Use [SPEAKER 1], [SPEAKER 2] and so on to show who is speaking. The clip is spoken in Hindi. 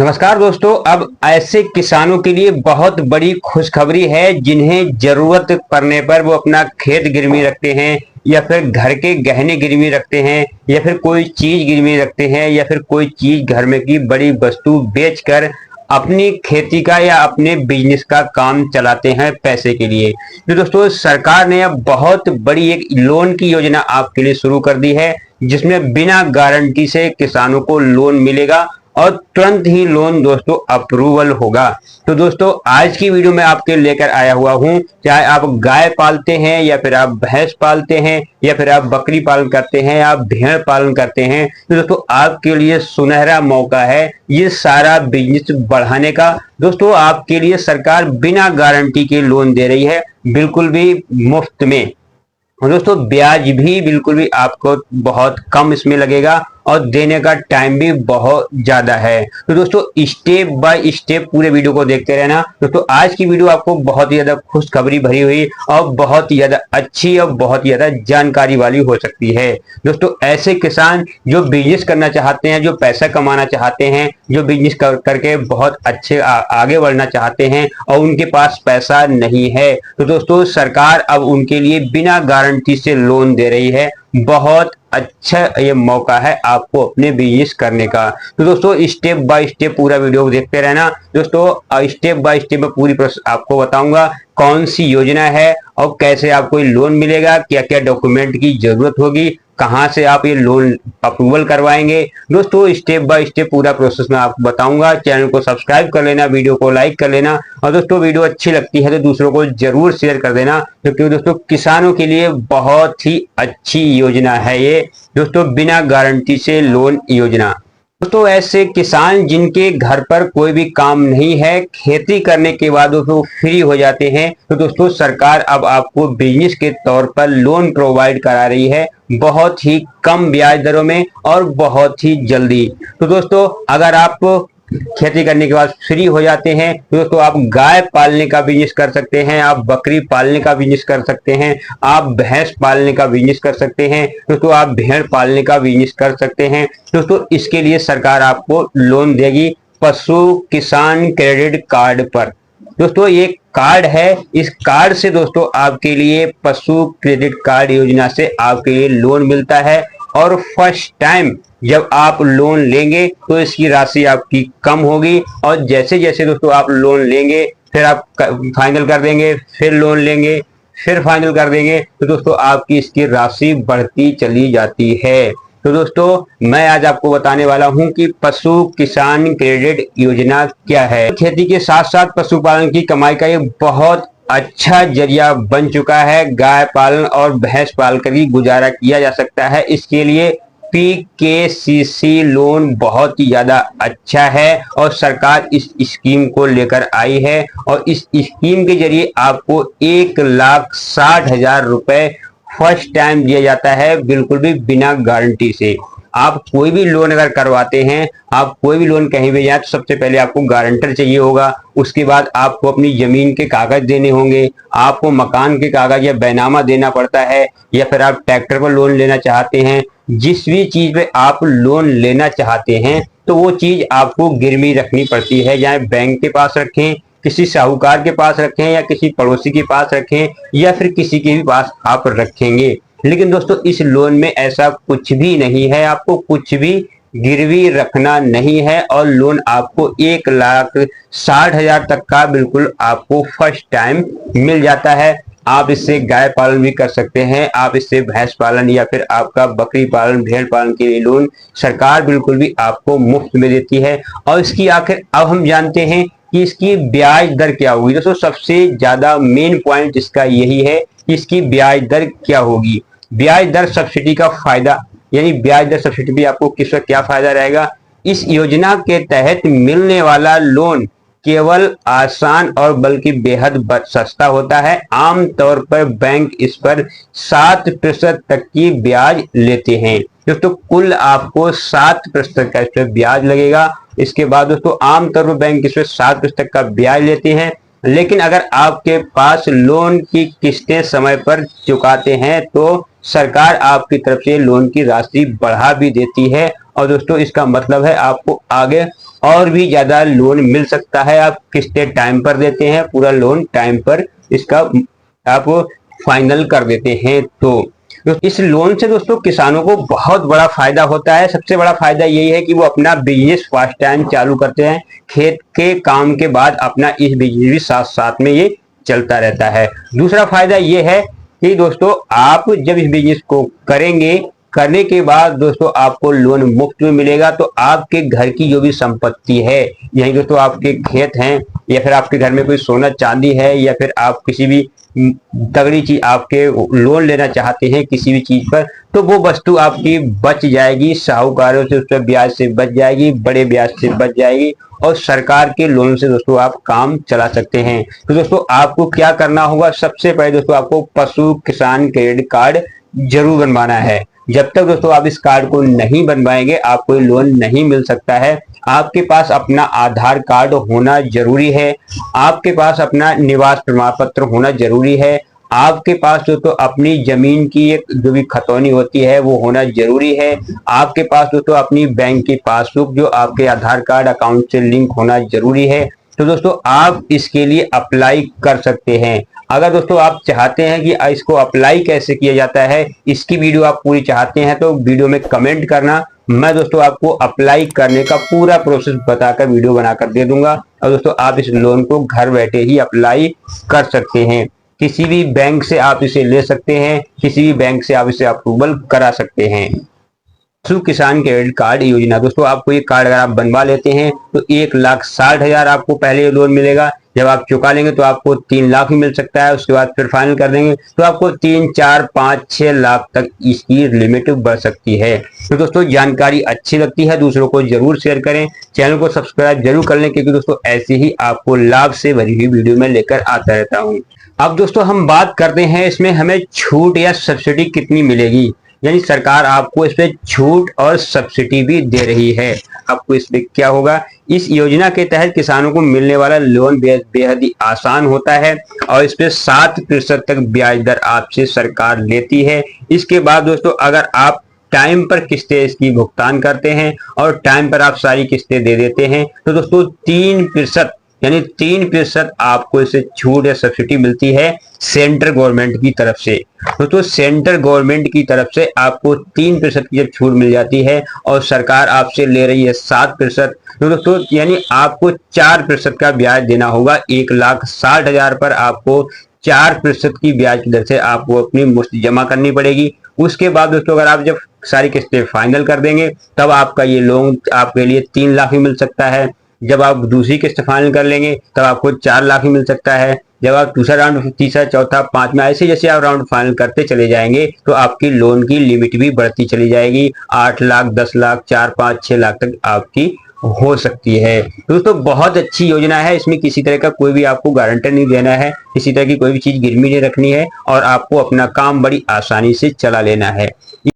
[SPEAKER 1] नमस्कार दोस्तों। अब ऐसे किसानों के लिए बहुत बड़ी खुशखबरी है जिन्हें जरूरत पड़ने पर वो अपना खेत गिरवी रखते हैं या फिर घर के गहने गिरवी रखते हैं या फिर कोई चीज गिरवी रखते हैं या फिर कोई चीज घर में की बड़ी वस्तु बेचकर अपनी खेती का या अपने बिजनेस का काम चलाते हैं पैसे के लिए। तो दोस्तों सरकार ने अब बहुत बड़ी एक लोन की योजना आपके लिए शुरू कर दी है जिसमें बिना गारंटी से किसानों को लोन मिलेगा और तुरंत ही लोन दोस्तों अप्रूवल होगा। तो दोस्तों आज की वीडियो में आपके लेकर आया हुआ हूं, चाहे आप गाय पालते हैं या फिर आप भैंस पालते हैं या फिर आप बकरी पालन करते हैं, आप भेड़ पालन करते हैं, तो दोस्तों आपके लिए सुनहरा मौका है ये सारा बिजनेस बढ़ाने का। दोस्तों आपके लिए सरकार बिना गारंटी के लोन दे रही है, बिल्कुल भी मुफ्त में। और दोस्तों ब्याज भी बिल्कुल भी आपको बहुत कम इसमें लगेगा और देने का टाइम भी बहुत ज्यादा है। तो दोस्तों स्टेप बाय स्टेप पूरे वीडियो को देखते रहना। दोस्तों आज की वीडियो आपको बहुत ही ज्यादा खुशखबरी भरी हुई और बहुत ही ज्यादा अच्छी और बहुत ही ज्यादा जानकारी वाली हो सकती है। दोस्तों ऐसे किसान जो बिजनेस करना चाहते हैं, जो पैसा कमाना चाहते हैं, जो बिजनेस करके बहुत अच्छे आगे बढ़ना चाहते हैं और उनके पास पैसा नहीं है, तो दोस्तों सरकार अब उनके लिए बिना गारंटी से लोन दे रही है। बहुत अच्छा ये मौका है आपको अपने बिजनेस करने का। तो दोस्तों स्टेप बाय स्टेप पूरा वीडियो देखते रहना। दोस्तों स्टेप बाय स्टेप में पूरी प्रोसेस आपको बताऊंगा कौन सी योजना है और कैसे आपको लोन मिलेगा, क्या क्या डॉक्यूमेंट की जरूरत होगी, कहां से आप ये लोन अप्रूवल करवाएंगे। दोस्तों स्टेप बाय स्टेप पूरा प्रोसेस मैं आपको बताऊंगा। चैनल को सब्सक्राइब कर लेना, वीडियो को लाइक कर लेना और दोस्तों वीडियो अच्छी लगती है तो दूसरों को जरूर शेयर कर देना, क्योंकि दोस्तों किसानों के लिए बहुत ही अच्छी योजना है ये दोस्तों, बिना गारंटी से लोन योजना। दोस्तों ऐसे किसान जिनके घर पर कोई भी काम नहीं है, खेती करने के बाद दोस्तों फ्री हो जाते हैं, तो दोस्तों सरकार अब आपको बिजनेस के तौर पर लोन प्रोवाइड करा रही है बहुत ही कम ब्याज दरों में और बहुत ही जल्दी। तो दोस्तों अगर आप खेती करने के बाद फ्री हो जाते हैं तो दोस्तों आप गाय पालने का बिजनेस कर सकते हैं, आप बकरी पालने का बिजनेस कर सकते हैं, आप भैंस पालने का बिजनेस कर सकते हैं, दोस्तों आप भेड़ पालने का बिजनेस कर सकते हैं। दोस्तों इसके लिए सरकार आपको लोन देगी पशु किसान क्रेडिट कार्ड पर। दोस्तों ये कार्ड है, इस कार्ड से दोस्तों आपके लिए पशु क्रेडिट कार्ड योजना से आपके लिए लोन मिलता है और फर्स्ट टाइम जब आप लोन लेंगे तो इसकी राशि आपकी कम होगी और जैसे जैसे दोस्तों आप लोन लेंगे फिर आप फाइनल कर देंगे, फिर लोन लेंगे, फिर फाइनल कर देंगे, तो दोस्तों आपकी इसकी राशि बढ़ती चली जाती है। तो दोस्तों मैं आज आपको बताने वाला हूं कि पशु किसान क्रेडिट योजना क्या है। खेती के साथ साथ पशुपालन की कमाई का ये बहुत अच्छा जरिया बन चुका है। गाय पालन और भैंस पाल कर ही गुजारा किया जा सकता है। इसके लिए PKCC लोन बहुत ही ज्यादा अच्छा है और सरकार इस स्कीम को लेकर आई है और इस स्कीम के जरिए आपको 1,60,000 रुपए फर्स्ट टाइम दिया जाता है, बिल्कुल भी बिना गारंटी से। आप कोई भी लोन अगर करवाते हैं, आप कोई भी लोन कहीं भी जाए तो सबसे पहले आपको गारंटर चाहिए होगा, उसके बाद आपको अपनी जमीन के कागज देने होंगे, आपको मकान के कागज या बैनामा देना पड़ता है, या फिर आप ट्रैक्टर पर लोन लेना चाहते हैं, जिस भी चीज पे आप लोन लेना चाहते हैं तो वो चीज आपको गिरवी रखनी पड़ती है। या बैंक के पास रखें, किसी साहूकार के पास रखें या किसी पड़ोसी के पास रखें या फिर किसी के भी पास आप रखेंगे। लेकिन दोस्तों इस लोन में ऐसा कुछ भी नहीं है, आपको कुछ भी गिरवी रखना नहीं है और लोन आपको 1,60,000 तक का बिल्कुल आपको फर्स्ट टाइम मिल जाता है। आप इससे गाय पालन भी कर सकते हैं, आप इससे भैंस पालन या फिर आपका बकरी पालन भेड़ पालन के लिए लोन सरकार बिल्कुल भी आपको मुफ्त में देती है। और इसकी आखिर अब हम जानते हैं कि इसकी ब्याज दर क्या होगी। दोस्तों सबसे ज्यादा मेन पॉइंट इसका यही है कि इसकी ब्याज दर क्या होगी। ब्याज दर सब्सिडी का फायदा, यानी ब्याज दर सब्सिडी भी आपको किस वक्त क्या फायदा रहेगा। इस योजना के तहत मिलने वाला लोन केवल आसान और बल्कि बेहद सस्ता होता है। आमतौर पर बैंक इस पर 7% तक की ब्याज लेते हैं। दोस्तों कुल आपको 7% का इस पर ब्याज लगेगा। इसके बाद दोस्तों आमतौर पर बैंक इस पर 7% तक का ब्याज लेते हैं, लेकिन अगर आपके पास लोन की किस्तें समय पर चुकाते हैं तो सरकार आपकी तरफ से लोन की राशि बढ़ा भी देती है। और दोस्तों इसका मतलब है आपको आगे और भी ज्यादा लोन मिल सकता है। आप किस्तें टाइम पर देते हैं, पूरा लोन टाइम पर इसका आप फाइनल कर देते हैं तो इस लोन से दोस्तों किसानों को बहुत बड़ा फायदा होता है। सबसे बड़ा फायदा यही है कि वो अपना बिजनेस फर्स्ट टाइम चालू करते हैं, खेत के काम के बाद अपना इस बिजनेस भी साथ साथ में ये चलता रहता है। दूसरा फायदा ये है कि दोस्तों आप जब इस बिजनेस को करेंगे, करने के बाद दोस्तों आपको लोन मुफ्त में मिलेगा। तो आपके घर की जो भी संपत्ति है, यही दोस्तों आपके खेत हैं या फिर आपके घर में कोई सोना चांदी है या फिर आप किसी भी तगड़ी चीज आपके लोन लेना चाहते हैं किसी भी चीज पर, तो वो वस्तु आपकी बच जाएगी, साहूकारों से उस पर ब्याज से बच जाएगी, बड़े ब्याज से बच जाएगी और सरकार के लोन से दोस्तों आप काम चला सकते हैं। तो दोस्तों आपको क्या करना होगा, सबसे पहले दोस्तों आपको पशु किसान क्रेडिट कार्ड जरूर बनवाना है। जब तक दोस्तों आप इस कार्ड को नहीं बनवाएंगे आपको लोन नहीं मिल सकता है। आपके पास अपना आधार कार्ड होना जरूरी है, आपके पास अपना निवास प्रमाण पत्र होना जरूरी है, आपके पास जो तो अपनी जमीन की एक जो भी खतौनी होती है वो होना जरूरी है, आपके पास जो तो अपनी बैंक की पासबुक जो आपके आधार कार्ड अकाउंट से लिंक होना जरूरी है। तो दोस्तों आप इसके लिए अप्लाई कर सकते हैं। अगर दोस्तों आप चाहते हैं कि इसको अप्लाई कैसे किया जाता है, इसकी वीडियो आप पूरी चाहते हैं तो वीडियो में कमेंट करना, मैं दोस्तों आपको अप्लाई करने का पूरा प्रोसेस बताकर वीडियो बनाकर दे दूंगा। और दोस्तों आप इस लोन को घर बैठे ही अप्लाई कर सकते हैं, किसी भी बैंक से आप इसे ले सकते हैं, किसी भी बैंक से आप इसे अप्रूवल करा सकते हैं। पशु किसान क्रेडिट कार्ड योजना दोस्तों, आपको ये कार्ड अगर आप बनवा लेते हैं तो 1,60,000 आपको पहले लोन मिलेगा। जब आप चुका लेंगे तो आपको 3 लाख ही मिल सकता है। उसके बाद फिर फाइनल कर देंगे तो आपको 3, 4, 5, 6 लाख तक इसकी लिमिट बढ़ सकती है। तो दोस्तों जानकारी अच्छी लगती है दूसरों को जरूर शेयर करें, चैनल को सब्सक्राइब जरूर कर लें, क्योंकि दोस्तों ऐसे ही आपको लाभ से भरी हुई वीडियो में लेकर आता रहता हूँ। अब दोस्तों हम बात करते हैं इसमें हमें छूट या सब्सिडी कितनी मिलेगी, यानी सरकार आपको इस पे छूट और सब्सिडी भी दे रही है। आपको इसमें क्या होगा, इस योजना के तहत किसानों को मिलने वाला लोन बेहद ही आसान होता है और इस पे 7% तक ब्याज दर आपसे सरकार लेती है। इसके बाद दोस्तों अगर आप टाइम पर किस्तें इसकी भुगतान करते हैं और टाइम पर आप सारी किस्तें दे देते हैं तो दोस्तों 3% यानी 3% आपको इसे छूट या सब्सिडी मिलती है सेंट्रल गवर्नमेंट की तरफ से। तो सेंट्रल गवर्नमेंट की तरफ से आपको 3% की जब छूट मिल जाती है और सरकार आपसे ले रही है 7%, तो दोस्तों यानी आपको 4% का ब्याज देना होगा। 1,60,000 पर आपको 4% की ब्याज की दर से आपको अपनी मुश्त जमा करनी पड़ेगी। उसके बाद दोस्तों अगर आप जब सारी किस्तें फाइनल कर देंगे तब आपका ये लोन आपके लिए 3 लाख ही मिल सकता है। जब आप दूसरी किस्त फाइनल कर लेंगे तब आपको 4 लाख ही मिल सकता है। जब आप दूसरा राउंड, तीसरा, चौथा, पांचवा ऐसे जैसे आप राउंड फाइनल करते चले जाएंगे तो आपकी लोन की लिमिट भी बढ़ती चली जाएगी। 8 लाख, 10 लाख, 4, 5, 6 लाख तक आपकी हो सकती है। दोस्तों बहुत अच्छी योजना है, इसमें किसी तरह का कोई भी आपको गारंटर नहीं देना है, किसी तरह की कोई भी चीज गिरवी नहीं रखनी है और आपको अपना काम बड़ी आसानी से चला लेना है।